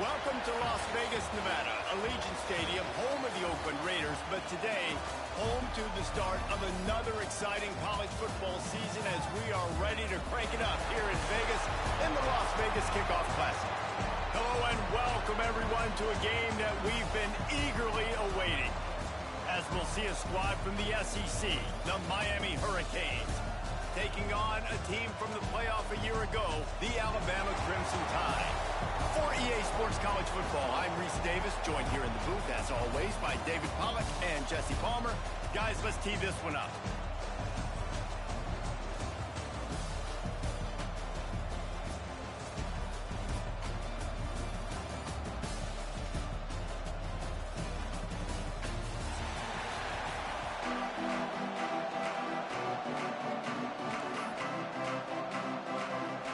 Welcome to Las Vegas, Nevada, Allegiant Stadium, home of the Oakland Raiders, but today, home to the start of another exciting college football season as we are ready to crank it up here in Vegas in the Las Vegas Kickoff Classic. Hello and welcome everyone to a game that we've been eagerly awaiting, as we'll see a squad from the SEC, the Miami Hurricanes, taking on a team from the playoff a year ago, the Alabama Crimson Tide. For EA Sports College Football, I'm Reese Davis, joined here in the booth, as always, by David Pollack and Jesse Palmer. Guys, let's tee this one up.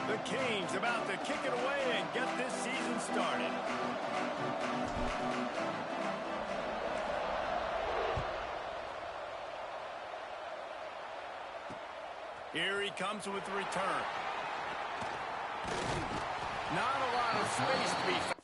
The Canes about to kick it away and get this season started. Here he comes with the return. Not a lot of space to be found.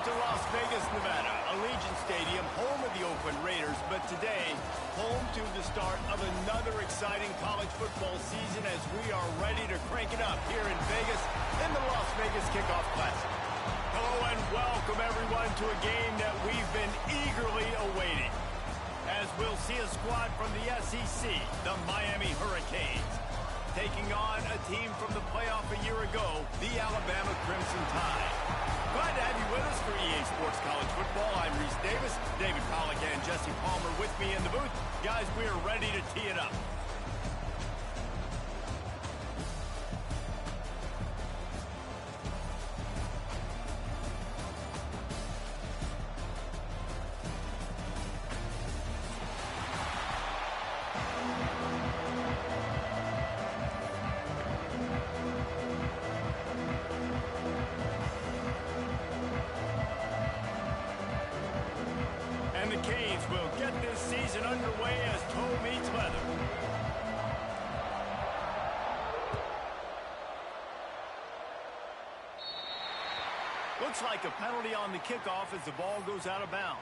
to Las Vegas, Nevada, Allegiant Stadium, home of the Oakland Raiders, but today, home to the start of another exciting college football season as we are ready to crank it up here in Vegas in the Las Vegas Kickoff Classic. Hello and welcome everyone to a game that we've been eagerly awaiting, as we'll see a squad from the SEC, the Miami Hurricanes, taking on a team from the playoff a year ago, the Alabama Crimson Tide. Glad to have you with us for EA Sports College Football. I'm Reese Davis, David Pollack and Jesse Palmer with me in the booth. Guys, we are ready to tee it up. And the Canes will get this season underway as toe meets leather. Looks like a penalty on the kickoff as the ball goes out of bounds.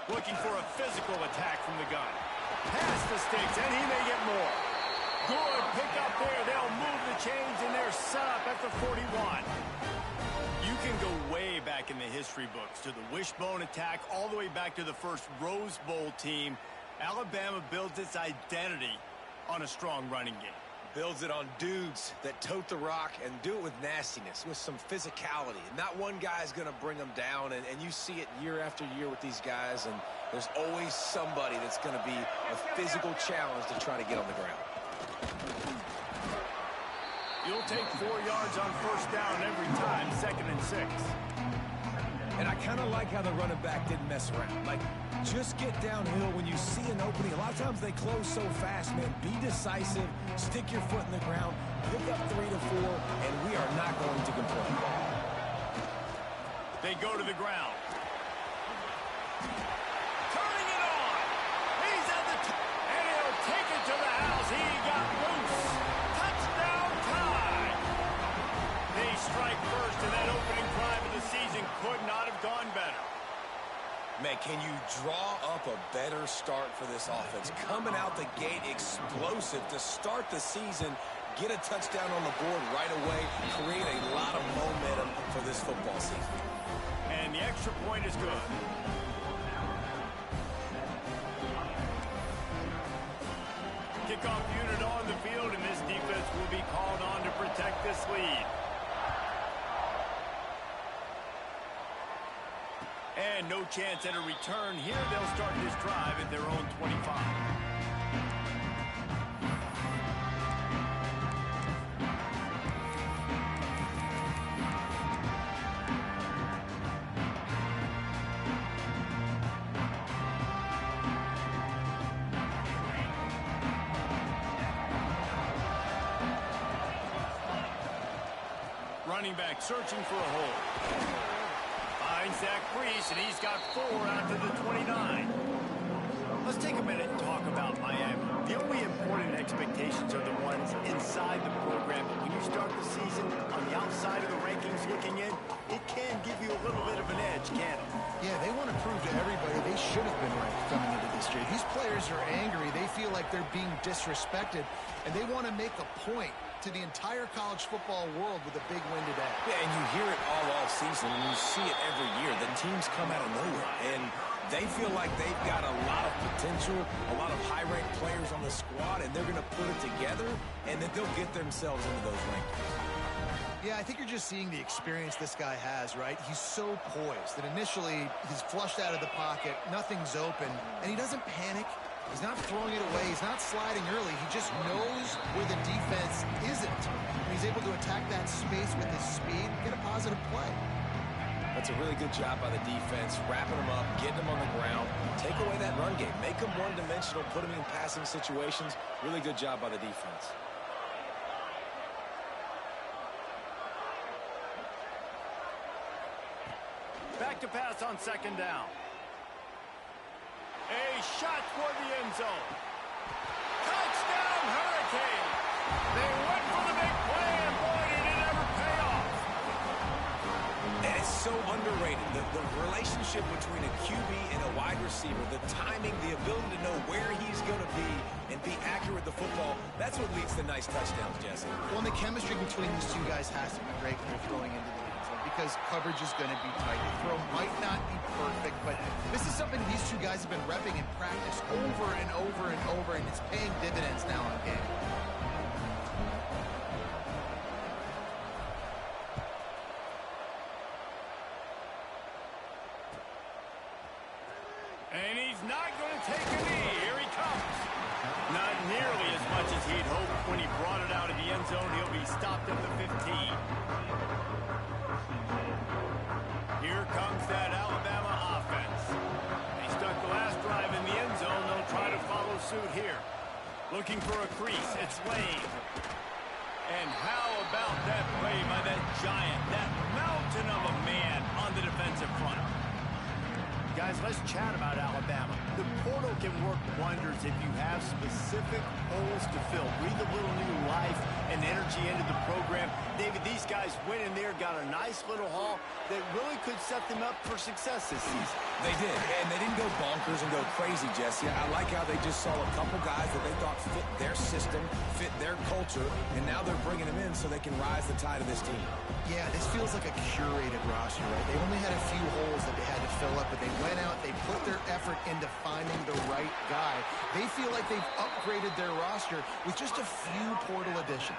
Looking for a physical attack from the gun. Past the sticks, and he may get more. Good pick up there. They'll move the chains, and they're set up at the 41. You can go way back in the history books to the wishbone attack, all the way back to the first Rose Bowl team. Alabama builds its identity on a strong running game. Builds it on dudes that tote the rock and do it with nastiness, with some physicality. Not one guy is going to bring them down, and you see it year after year with these guys, and there's always somebody that's going to be a physical challenge to try to get on the ground. You'll take 4 yards on first down every time, 2nd and 6. And I kind of like how the running back didn't mess around. Like, just get downhill when you see an opening. A lot of times they close so fast, man. Be decisive, stick your foot in the ground, pick up 3 to 4, and we are not going to complain. They go to the ground. Turning it on. He's at the top, and he'll take it to the house. He got loose. Touchdown tie. They strike first, and that opening drive of the season could not have gone better. Man, can you draw up a better start for this offense? Coming out the gate explosive to start the season, get a touchdown on the board right away, create a lot of momentum for this football season. And the extra point is good. Kickoff unit on the field, and this defense will be called on to protect this lead. And no chance at a return here. They'll start this drive at their own 25. Running back searching for a hole. Finds Zach Priest, and he's got 4 out to the 29. Let's take a minute and talk about Miami. The only important expectations are the ones inside the program. But when you start the season on the outside of the rankings looking in, it can give you a little bit of an edge, can't it? Yeah, they want to prove to everybody they should have been ranked coming into this year. These players are angry. They feel like they're being disrespected, and they want to make a point to the entire college football world with a big win today. Yeah, and you hear it all season, and you see it every year. The teams come out of nowhere, and they feel like they've got a lot of potential, a lot of high-ranked players on the squad, and they're going to put it together, and then they'll get themselves into those rankings. Yeah, I think you're just seeing the experience this guy has, right? He's so poised that initially he's flushed out of the pocket, nothing's open, and he doesn't panic. He's not throwing it away. He's not sliding early. He just knows where the defense isn't. And he's able to attack that space with his speed and get a positive play. That's a really good job by the defense, wrapping them up, getting them on the ground. Take away that run game. Make them one-dimensional, put them in passing situations. Really good job by the defense. Back to pass on second down. A shot toward the end zone. Touchdown, Hurricane! They went for the big play, and boy, did it ever pay off. And it's so underrated. The relationship between a QB and a wide receiver, the timing, the ability to know where he's going to be and be accurate with the football, that's what leads to nice touchdowns, Jesse. Well, and the chemistry between these two guys has to be great when they're throwing into the end zone because coverage is going to be tight. The throw might not be perfect, but this is something these two guys have been repping in practice over and over and over, and it's paying dividends now in game. And he's not going to take a knee. Here he comes. Not nearly as much as he'd hoped when he brought it out of the end zone. He'll be stopped at the 15. Here comes that Alabama offense. They stuck the last drive in the end zone. They'll try to follow suit here. Looking for a crease. It's Lane. And how about that play by that giant, that mountain of a man on the defensive front? Guys, let's chat about Alabama. The portal can work wonders if you have specific holes to fill. Breathe a little new life and energy into the program. David, these guys went in there, got a nice little haul that really could set them up for success this season. They did, and they didn't go bonkers and go crazy, Jesse. I like how they just saw a couple guys that they thought fit their system, fit their culture, and now they're bringing them in so they can rise the tide of this team. Yeah, this feels like a curated roster, right? They only had a few holes that they had to fill up, but they went out, they put their effort into finding the right guy. They feel like they've upgraded their roster with just a few portal additions.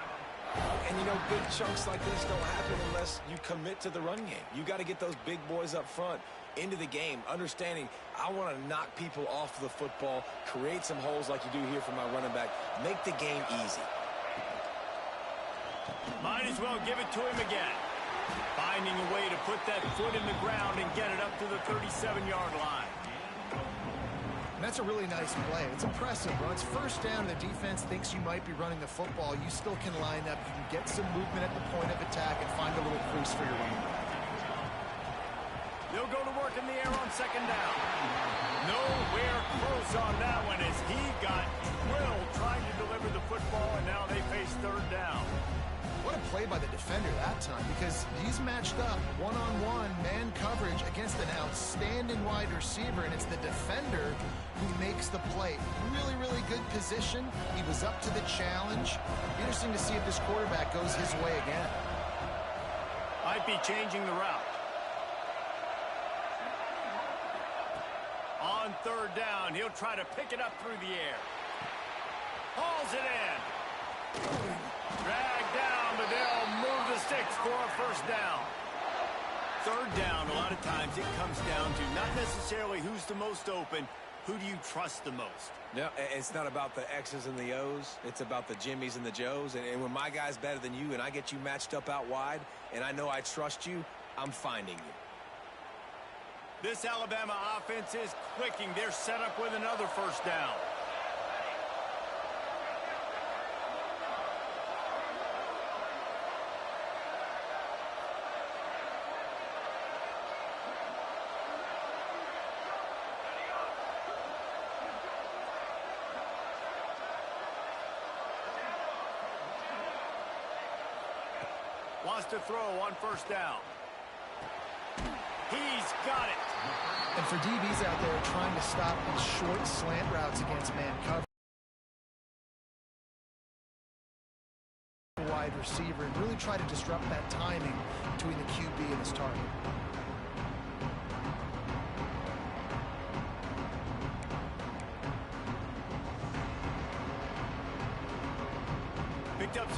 And, you know, big chunks like this don't happen unless you commit to the run game. You got to get those big boys up front into the game, understanding I want to knock people off the football, create some holes like you do here for my running back, make the game easy. Might as well give it to him again. Finding a way to put that foot in the ground and get it up to the 37-yard line. And that's a really nice play. It's impressive. When it's first down, the defense thinks you might be running the football. You still can line up. You can get some movement at the point of attack and find a little crease for your running back. They'll go to work in the air on second down. Nowhere close on that one as he got drilled trying to deliver the football, and now they face third down. What a play by the defender that time, because he's matched up one-on-one man coverage against an outstanding wide receiver, and it's the defender who makes the play. Really, really good position. He was up to the challenge. Interesting to see if this quarterback goes his way again. Might be changing the route. On third down, he'll try to pick it up through the air. Hauls it in. Dragged down, but they'll move the sticks for a first down. Third down, a lot of times it comes down to not necessarily who's the most open, who do you trust the most? No, it's not about the X's and the O's. It's about the Jimmys and the Joes. And when my guy's better than you and I get you matched up out wide and I know I trust you, I'm finding you. This Alabama offense is clicking. They're set up with another first down. Wants to throw on first down. He's got it. And for DBs out there trying to stop these short slant routes against man coverage, wide receiver, and really try to disrupt that timing between the QB and his target. Picked up some